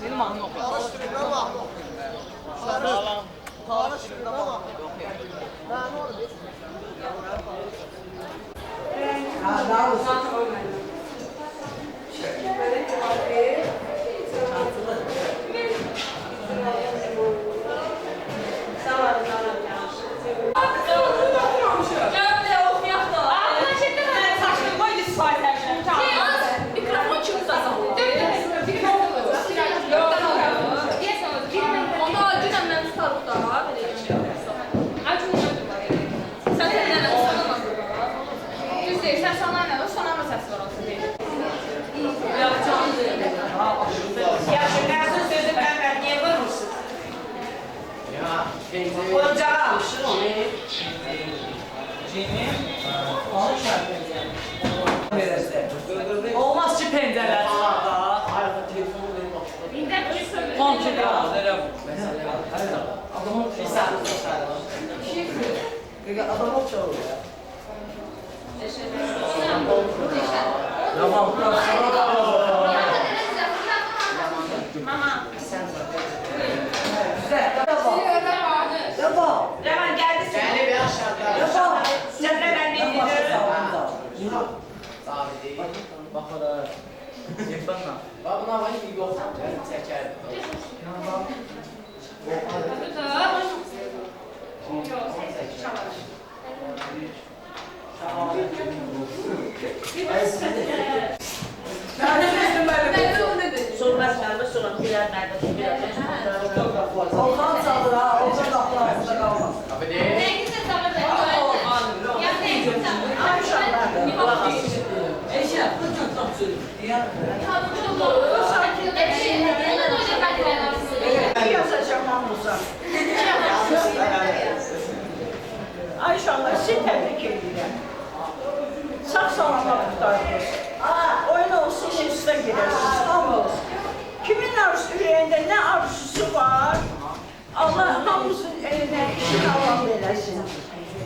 Benim mahnı oxuyur. Tanış dilində mahnı oxuyur. Tanış dilində mahnı oxuyur. Mənim onu bir. Mikrofon çıktı zaten. Onda acıyla mən tutarıq da. Sən sənlə sanamazsın. Düz deyir, sən sanayla da sanama səsi var olsun deyir. Yaxşı, məzun sözü Məhəmməd, niyə vurmursun? Oyuncağı almışsın onu. Olmaz ki pencere açmak da. Komşu da. Adamın bir saniye gösterdi. Adamın çoğu ya. Tamam. Mama. Rəman gəldi sən. Gəlib aşağıda. Cəbrə mən dinliyorum. Sabit. Bakara. Yekbanla. Bax buna var ki yoxdur, çəkərdi. Sormaz qaldı, sonra gülər məndə. Olsan çalır ha, olsan laflar arasında kalmaz. Abi deyil. Eşref, bu çok çok söylüyor. Yazacağım hamıza. Ayşanlar, sizi təbrik edirəm. Sağ salamat tutardınız. Oyun olsun, usta girərsiniz, hamınız. Kimin ürəyində nə arzusu var, Allah hamımızın elinə işin avam eləsin.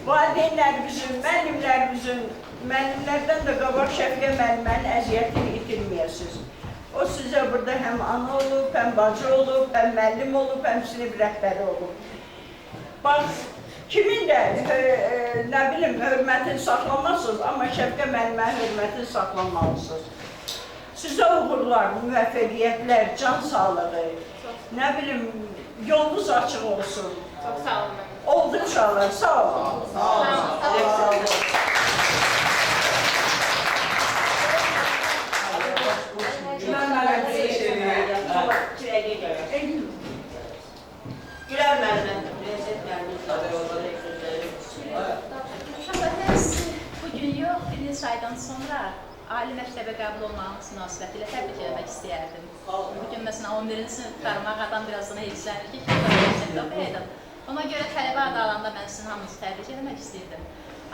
Valideynlərimizin, müəllimlərdən də qabaq Şəfiqə müəllimənin əziyyətini itirməyəsiniz. O sizə burada həm ana olub, həm bacı olub, həm müəllim olub, həm sinif rəhbəri olub. Bax, kimin də, nə bilim, hörmətini saxlamazsınız, amma Şəfiqə müəllimənin hörmətini saxlamalısınız. Sizə uğurlar, müvəffəqiyyətlər, can sağlığı, nə bilim, yolunuz açıq olsun. Çox sağ olun. Oldu uşaqlar, sağ olun. Sağ olun. Gülər müəllimə. Bugün yox, bir neçə aydan sonra ali məktəbə qəbul olmağınız münasibətilə təbrik etmək istəyərdim. Bugün məsələn 11-ci sinif qurtarmaq adam birazdan heyecanlanır ki, oxuyaydım. Ona görə tələbə adı alanda mən sizin hamınızı təbrik etmək istəyirdim.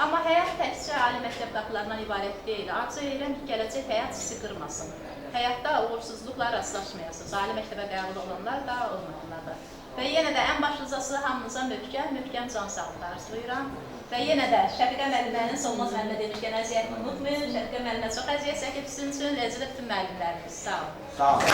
Amma həyat təkcə ali məktəb qapılarından ibarət deyil. Arzu edirəm ki, gələcək həyat sizi qırmasın. Həyatda uğursuzluqla rastlaşmayasınız. Ali məktəbə qəbul olanlar da, olmayanlar da. Və yenə də ən başlıcası hamınıza möhkəm can sağlığı arzulayıram. Və yenə də Şəfiqə müəllimənin Solmaz müəllimə demişkən əziyyətini unutmayın. Şəfiqə müəllimə çox əziyyət çəkib sizin üçün, rəzil bütün müəllimlərimiz. Sağ olun. Sağ olun.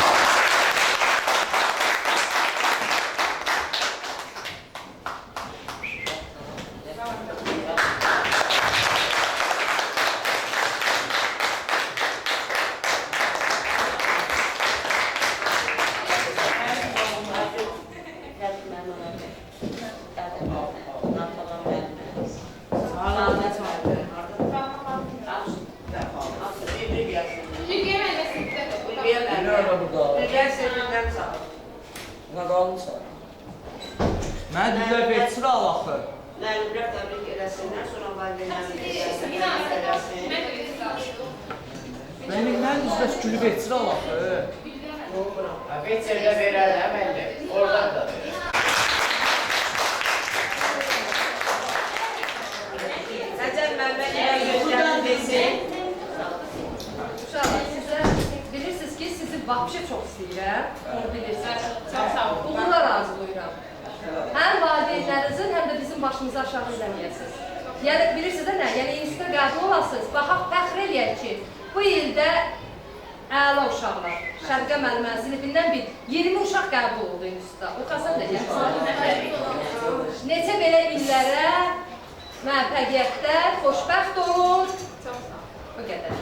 Mən düzə betçir alaxı. Müəllimlər təbrik eləsinlər, sonra valideynlərimiz Mən düzə külü betçir alaxı. Betçerdə verər də məndə. Oradan da verər. Əcəl müəllimə gözlərini desin. Uşaqlar, sizə bilirsiniz ki, sizi vapşe çox istəyirəm. Onu bilirsiniz. Çox sağ olun. Uğurlar arzulayıram. Həm valideynlərinizin, həm də bizim başımızı aşağı eləməyəsiniz. Yəni, bilirsiniz də nə? Yəni, instituta qəbul olasınız. Baxaq, fəxr eləyək ki, bu ildə əla uşaqlar. Şəfqə müəllimənin sinifindən bir 20 uşaq qəbul oldu institutda. O Xəsən də gəlsin. Neçə belə illərə müvəffəqiyyətdə xoşbəxt olun. O qədər.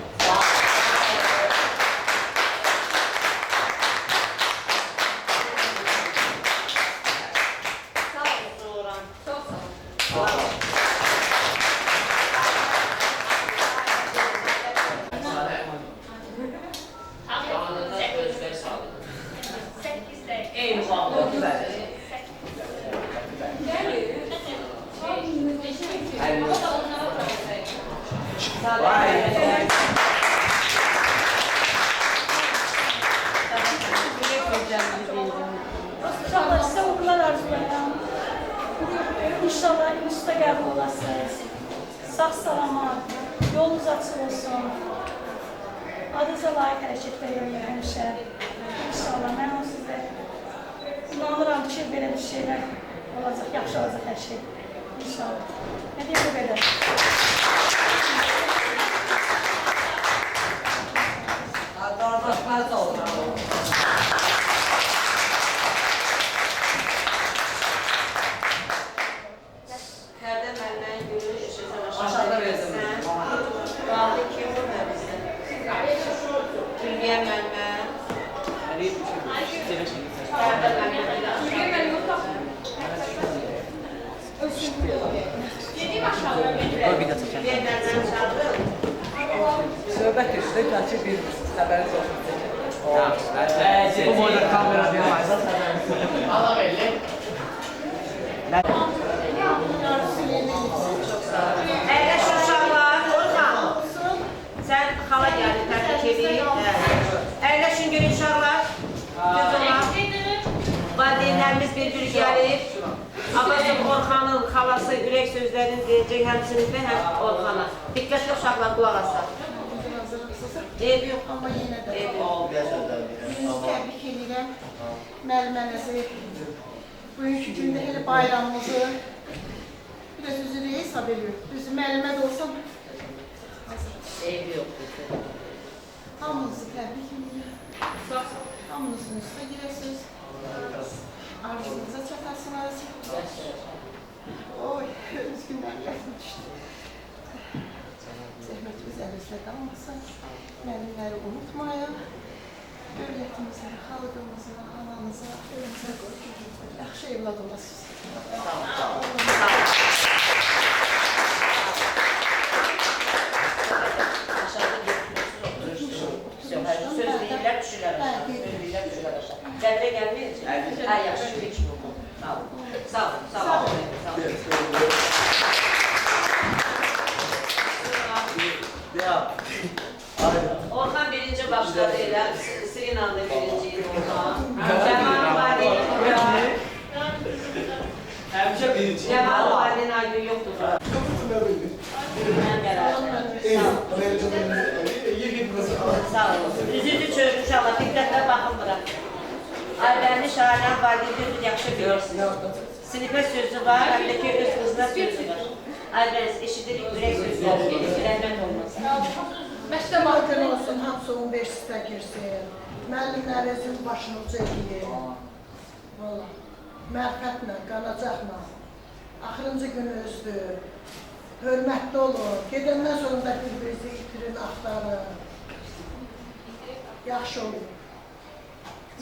İnşallah size okullar arzulayalım. İnşallah instituta qəbul olasınız. Sağ salamat, yolunuz açıq olsun. Adınıza layiq hərəkətlər görmək həmişə. İnşallah mən o sizə inanıram ki, belə bir şeylər olacaq, yaxşı olacaq hər şey. İnşallah. Nə deyim bu qədər? Qardaş, mən sağ olun. Fərdə müəllimənin gülü Aşağıda verdim. Qaldı kim bu bizdə? Gülgiyə müəllimə. Fərdə müəllimə. Gülgiyə müəllimə otaq. Gedim aşağı. Bir də çəkəm. Bir müəllimə çağırın. Söhbət eşidir, ki, bir xəbəri olsun. Bu boyda kamera deyiləməyəcək. Allah belli. Əyləş uşaqlar, Orxan. Sən xala gəldin, təbrik edeyim. Əyləşin görün uşaqlar. Göz olar. Valideynlərimiz bir-bir gəlib. Abbasov Orxanın xalası ürək sözlərini deyəcək həm sinifə, həm Orxana. Diqqətli uşaqlar, qulaq asaq. Eyb yox. Amma yenə də Eyb yox. gününüzü təbrik edirəm. Müəllimənizi, bugünkü gündə elə bayramımızı biraz üzrə hesab ediyor. Düzü müəllimə də olsa Eyb yox. hamınızı təbrik edirəm. Hamınızın üstə girəsiniz. Arzunuza çatarsınız. Oy, üzgünlər yatma düşdü. Zəhmətimiz əlinizdə qalmasın. Müəllimləri unutmayın. Dövlətimizə, xalqımıza, anamıza, evimizə qoyun. Yaxşı evlad olasınız. Söz deyirlər, düşürlər aşağı. Söz deyirlər, düşürlər aşağı. Qədirə gəlməyəcək? Hə, yaxşı, heç mi oldu? Sağ olun. Sağ olun, sağ olun. Orxan birinci başladı elə, Sinan da birinci idi Orxan. Cəmal Valinin Həmişə birinci. Cəmal Valinin aygün yoxdur. Mən qərarım. Sağ olun. Üzücü çözmüş Allah, diqqətlə baxın bura. Aybəndi Şahinən valideyni yaxşı bilirsiniz. Sinifə sözü var, həm də ki öz qızına sözü var. Aybəniz, eşidirik, ürək sözləri gelir, rəhmət olmasın. Məktəb haqqın olsun, hamısı universitetə girsin. Müəllimlərinizin başını uca edin. Valla, mərfətlə, qanacaqla. Axırıncı gününüzdür. Hörmətli olun. Gedəndən sonra da bir-birinizi itirin, axtarın. Yaxşı olun.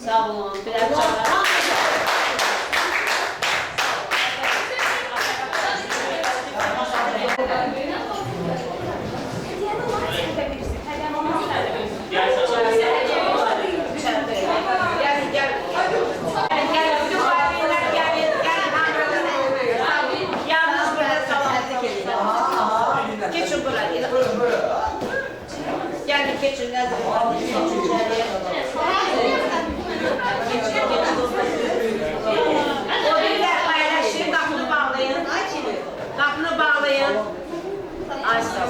Sağ olun, biraz çağırın. Geçin buraya. Gelin geçin. O birler paylaşın, kapını bağlayın. Kapını bağlayın. Ayşe.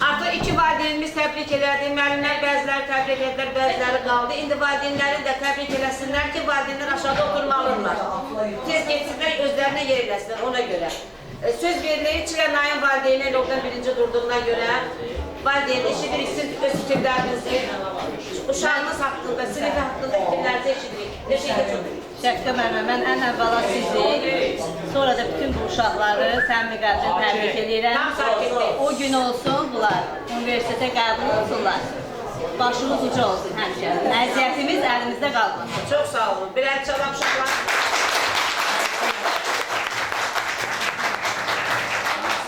Artıq iki valideynimiz təbrik elədi, müəllimlər bəziləri təbrik edilər, bəziləri qaldı. İndi valideynləri də təbrik eləsinlər ki, valideynlər aşağıda oturmalıdırlar. Tez geçsinlər, özlərinə yer eləsinlər, ona görə. Söz verilir, Çilə Naim valideyni oradan birinci durduğuna görə valideyn eşidirik, siz öz fikirlərinizi, uşağınız haqqında, sinifi haqqında fikirlərinizi eşidirik. Teşekkür ederim. Şəfqə müəllimə, mən ən əvvəla sizi, sonra da bütün bu uşaqları səmimi qəlbdən təbrik edirəm. Tam sakitlik. O gün olsun bunlar, universitetə qəbul olsunlar. Başımız uca olsun həmişə. Əziyyətimiz əlimizdə qalmasın. Çox sağ olun. Bir əl çalaq uşaqlar.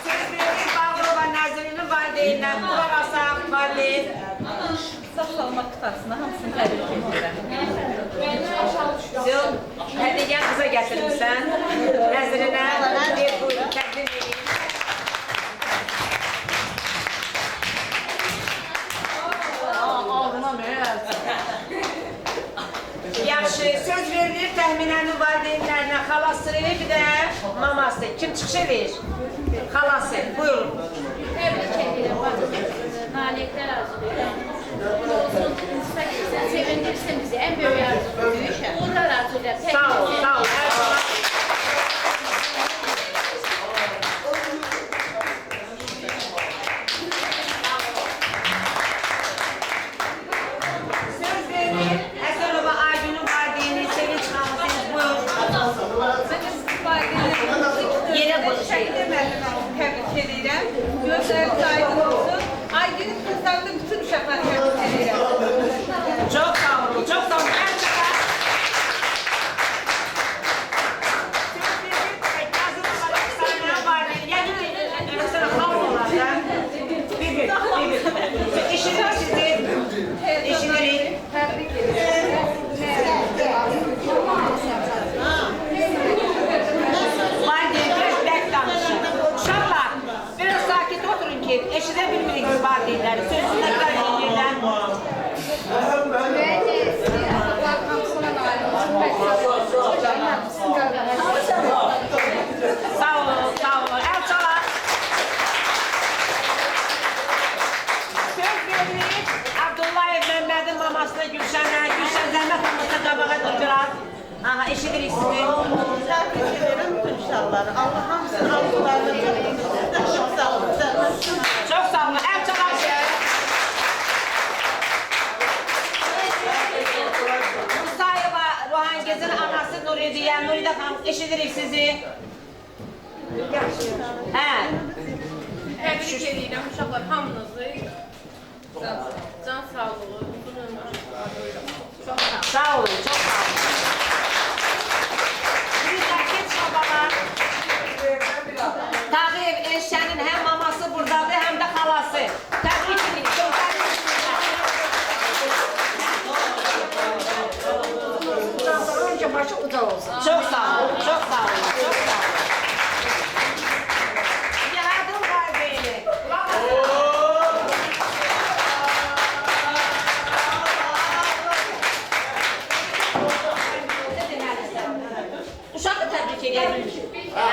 Söz verir Bağırova Nəzirinin valideynlər. Qulaq asaq, valideyn. Sağ-salamat qıtasına hamısını təbrik edirəm. Hədiyyən qıza gətirmişsən. Nəzirinə bir buyurun, təqdim edin. Yaxşı, söz verilir təxminənin valideynlərinə, xalası, bir də maması. Kim çıxış edir? Xalası, buyurun. Təbrik edirəm, nailiyyətlər arzulayıram. Olsun, müstəqilsən, sevindirsin bizi, ən böyük arzulayır. Uğurlar arzulayıram. Sağ ol, sağ ol. Söz verilir, Əsərova Aygünün valideyni, Sevinç xanımsınız, buyur. Yerə qoyun. Şəkildə müəllimə təbrik edirəm. Gözləriniz aydın olsun. Aygünün qızlarını bütün uşaqları təbrik edirəm. Çok sağ olun, çok sağ olun. En çok yazılı olarak sahne var. Yani mesela havlularda bir. Eşiniz sizi, eşiniz. Təbrik edirəm. Valideynler bek danışın. Uşaqlar, biraz sakit oturun ki eşidebilmirik valideynləri. Sözünü valideynlərdən. Sağ olun, sağ olun. El çalar. Söz verilir Abdullayev Mehmet'in mamasına Gülşen'e. Gülşen zəhmət olmasa qabağa dur biraz. Aha, eşidirik sizi. Təbrik edirəm bütün uşaqları. Allah hamısını arzularını çok sağ olun. Çok sağ olun. El çalar. Musayeva Ruhangez'in anası Nuridiye. Nuride Hanım eşidirik sizi. He. Təbrik edirəm uşaqlar hamınızı. Can sağlığı, uzun ömür arzulayıram. Çox sağ olun. Sağ olun, çok sağ olun. Bir erkek şabalar. Tağıyev Eşşənin hem maması buradadır hem de halası. Təbrik edin. Çok Çok sağ olun, çok sağ olun, çok sağ olun. Yardım valideynı. Uşağı tebrik ederim. Ya,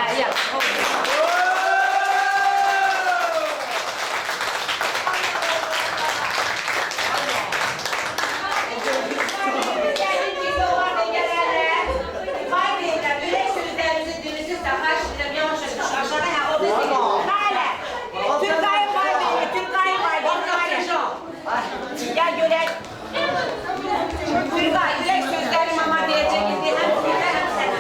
gel görek. Türkay, dilek sözleri mama diyecek. Hem size hem sana.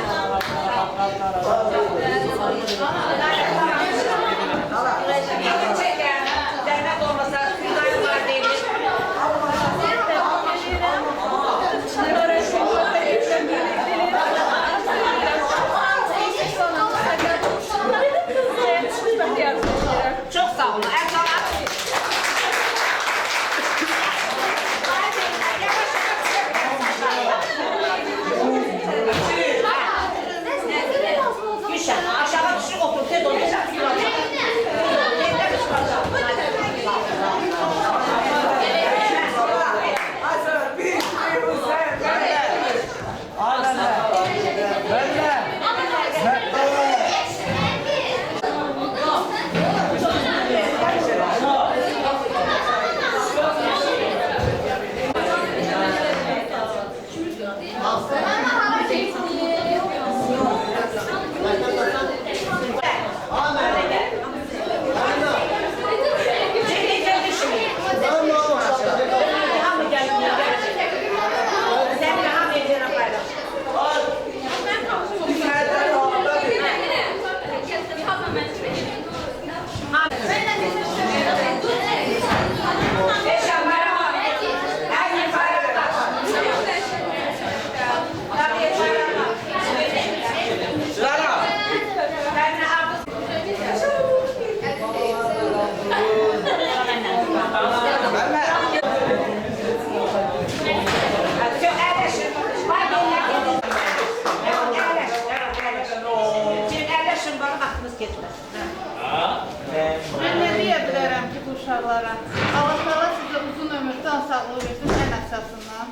uşaqlara. Allah Taala sizə uzun ömür, can sağlığı versin ən əsasından.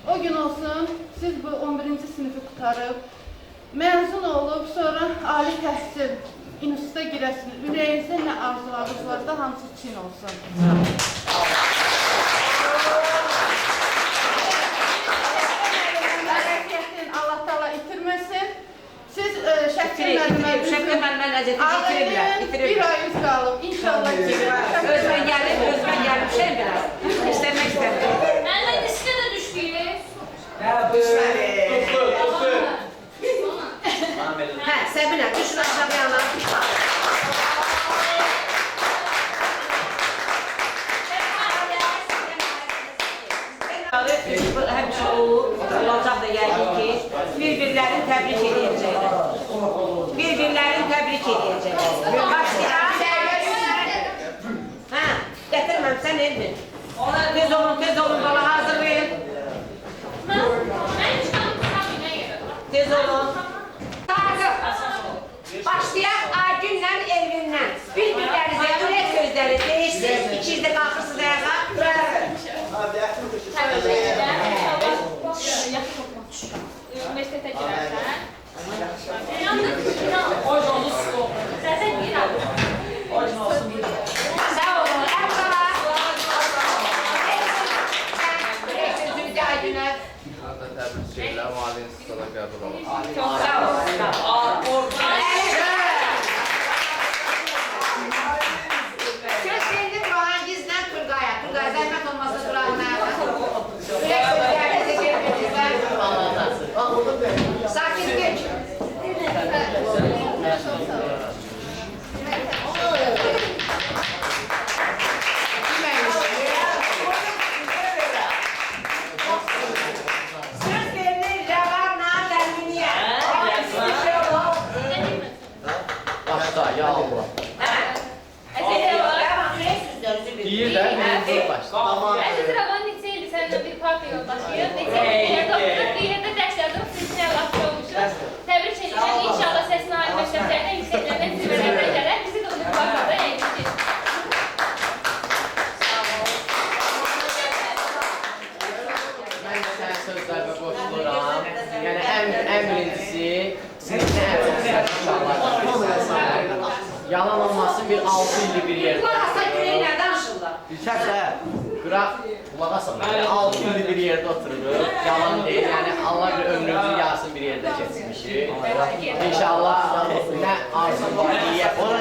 O gün olsun, siz bu 11-ci sinifi qutarıb, məzun olub, sonra ali təhsil instituta girəsiniz. Ürəyinizdə nə arzularınız varsa, hamısı çin olsun. Allah Taala itirməsin. Siz Şəkil müəllimə bir ayınız qalıb. İnşallah Özümə gəlib şey biraz. İstəmək istədim. Əllə diskə də düşdük. Hə, Səbinə, düşün aşağı yana. Həmişə olacaq da yəqin ki, bir-birlərini təbrik edəcəklər. Bir-birlərini təbrik edəcəklər. Başlayaq. Hə, gətirməmsən Elvin. Tez olun, bala hazırlayın. Tez olun. Başlayaq Aygünlə Elvinlə. Bir-birlərinizə ürək sözləri deyişsiz, ikiniz də qalxırsınız ayağa. Universitetə girərsən. Səsə girəm. Sağ olun, Əbdala. Ürək sözünü də Aygünə. Təbrik edirəm, ali instituta qəbul olun. Çox sağ olun. Söz verin Rohangizlə Turqaya. Turqaya zəhmət olmasa durağın ayağa. Ürək sözlərinizi çevirinizdən. Sakitlik. Söz verilir Rəvanla Dəlminiyə. Başda, ya Allah. Deyir də, birinci başda. Əziz Ravan neçə ildir səninlə bir parti yoldaşıyıq. Neçə ildir oturuq, bir yerdə dərslərdə oxuyucular vaxtı olmuşuz. Təbrik edirəm, inşallah səsin ali məktəblərdə yüksəklərdə zirvələrdə gələr. Bizi də unutmaq da eğitim. Mən də sənin sözlərimə qoşuluram. Yəni, ən birincisi, sinifdə ən çox səs uşaqlar. Yalan olması bir 6 ildir bir yerdə. Qulaq asa güneylə danışırlar. Qıraq, qulaq asın. 6 ildir bir yerdə otururuq. Yalan deyil. Yəni, Allah bir ömrümüzü yazsın bir yerdə keçmişik. İnşallah nə arzum var, niyyət var,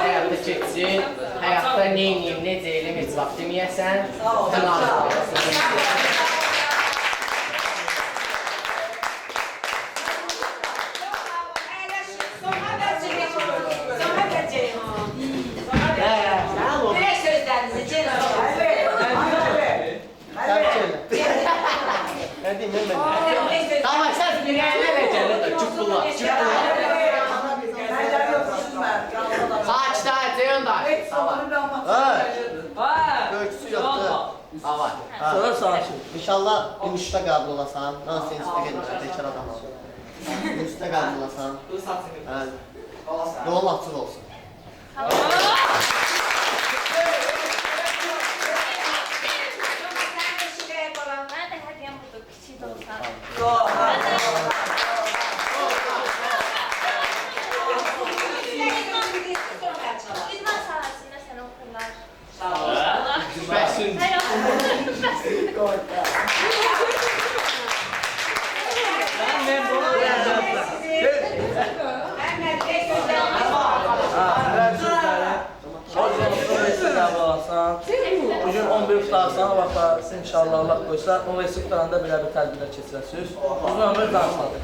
həyatda keçsin. Həyatda neyiniyim, necə eləm, heç vaxt deməyəsən. Sən arzum olasın. Ürək sözlərinizi Ama sen bileğine de gelir, çukurlar, Saç da, Ceyhun da. Ölçüsü yoxdur. Var. Sonra saçın. İnşallah instituta qəbul olasan. Hansı instituta gedirsən, bekar adam ol. İnstituta qəbul olasan. Yolun açıq olsun. Mən də hədiyyəm budur, kiçik də olsa. İdman sahəsində sənə oxurlar. Sağ ol. Bəsin. Bugün 11 tutarsan, o vaxtda inşallah Allah qoysa, universitet qutaranda belə bir tədbirlər keçirəsiniz. Uzun ömür danışmadık.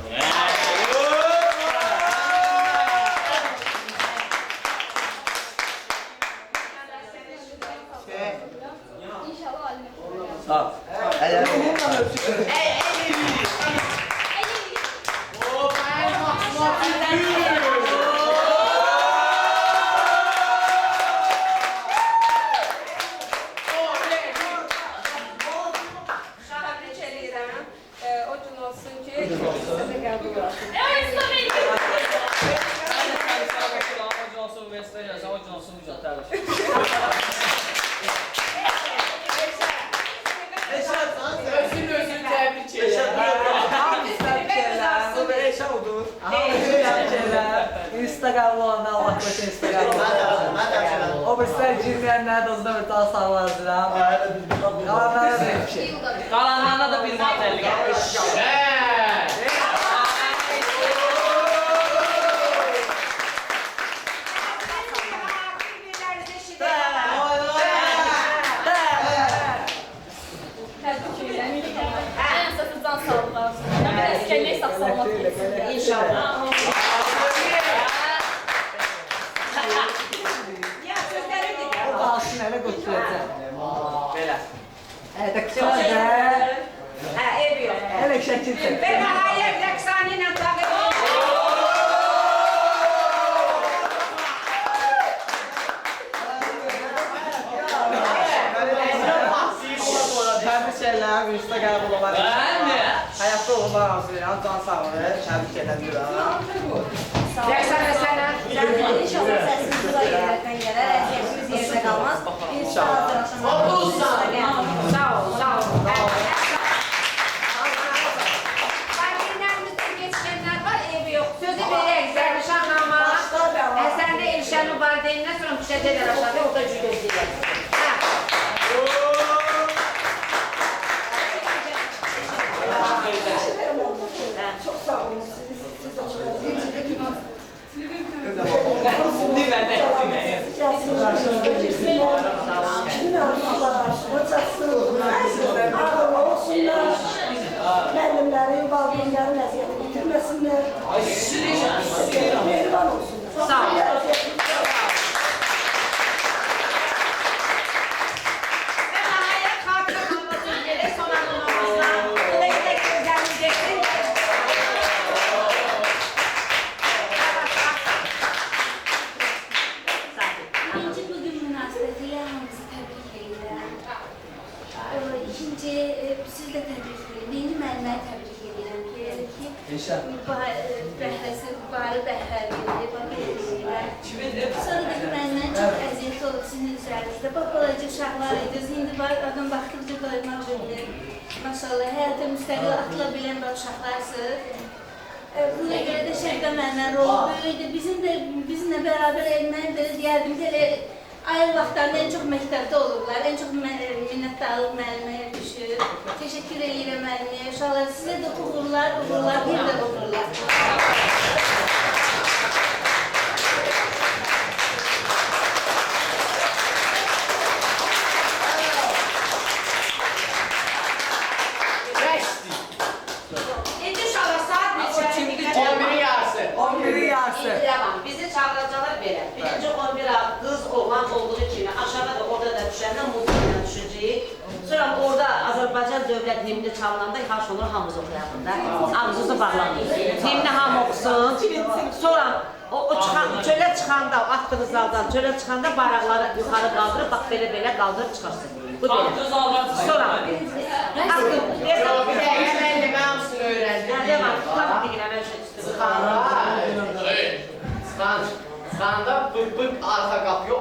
İnşallah alimə. Sağ ol. O gün olsun ki, sizə qəbul olsun. neçə oldu? Instagram olanda Allah koşun Instagram olanda. O bizler cinleyenler de uzun bir daha sağlardılar. Kalanlarına da bir şey. Kalanlarına da bir modellik. İnşallah. O kalsın hele götüreceğim. Böyle. Evet, kısaca. Ha, ev yok. Hele şekil çek. Ben hayır, Rəqsani ilə takip Təbrik edirəm, üstə qəbul olar. Həyatda olmaq arzulayıram, can sağlığı, təbrik edirəm. Rəqsani sənə. İnşallah səsiniz bura yerlərdən gələr, əziyyətimiz yerdə qalmaz. İnşallah. Sağ ol, sağ ol. Valideynlərimizdən yetişənlər var, evi yox. Sözü verək, Zərnişahnama. Sən də Elşanın valideynindən sonra düşəcəklər aşağıda, orada cür gözləyək. Çox sağ olun. Müəllimlərin, valideynlərin əziyyəti bitirməsinlər. Mehriban olsunlar. Sağ ol. Siz də təbrik edirəm. Yeni müəllimləri təbrik edirəm ki, bəhrəsi, barı bəhrəlidir, sonra da müəllimlərin çox əziyyəti olub sizin üzərinizdə. Balaca uşaqlar idiniz, indi adam baxdıqca doymaq bilir. Maşallah, həyata müstəqil atıla bilən uşaqlarsınız. Buna görə də Şəhqə müəllimə rolu böyükdür. Bizimlə bərabər elməni belə deyərdim ki, ayın vaxtlarında en çox məktəbdə olurlar, en çox minnətdarlıq müəlliməyə düşür. Təşəkkür edirəm müəlliməyə, uşaqlar sizə də uğurlar, bir də uğurlar. İndi uşaqlar saat neçə? 11'i yarısı. 11'i yarısı. Bizi çağıracaqlar belə. Birinci 11 qız, oğlan olduğu kimi aşağıda da orada da düşəndə muziklə düşəcəyik. Sonra orada Azərbaycan dövlət himni çalınanda yaxşı olur, hamımız oxuyalım da. Ağzınızı bağlamayın. Himni hamı oxusun. Sonra o çölə çıxanda, atdığınız zaldan çölə çıxanda bayraqları yuxarı qaldırıb, bax belə qaldırıb çıxarsın. Bu belə. Sonra Hemen hamısını öğrendim. Nerede var? Tabii ki hemen şu Sıkanda bık bık arka kapıyor.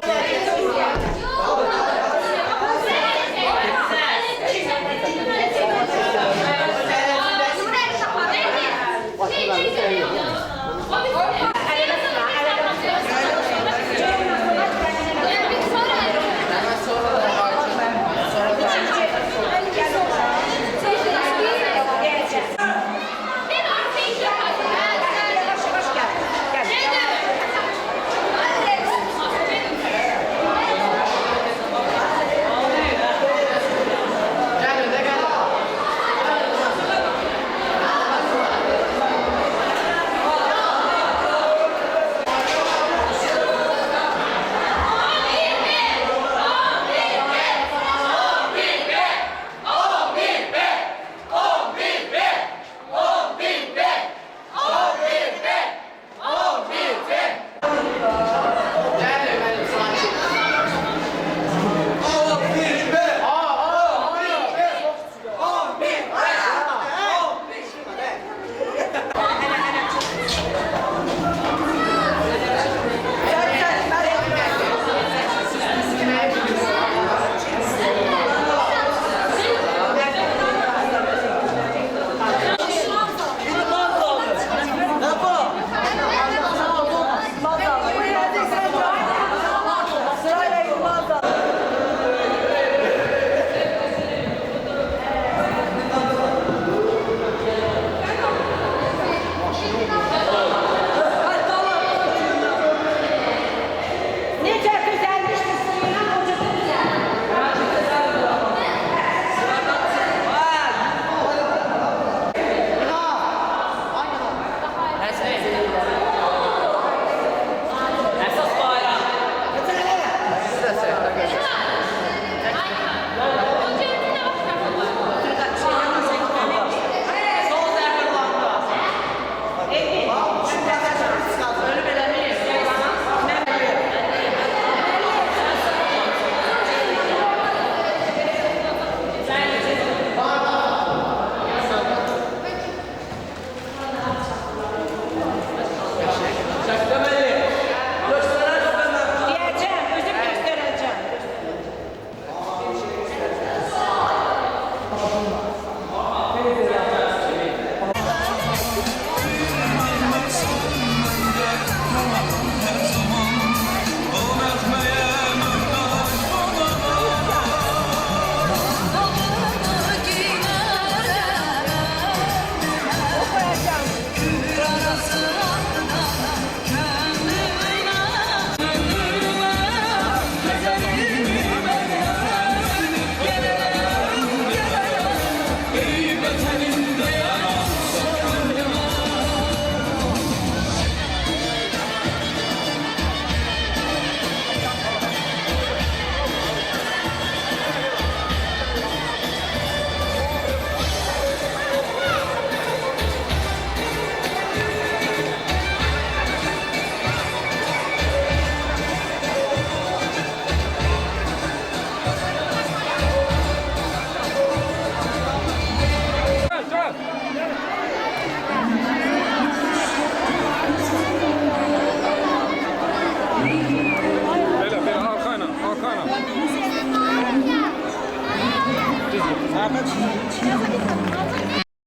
Thank you.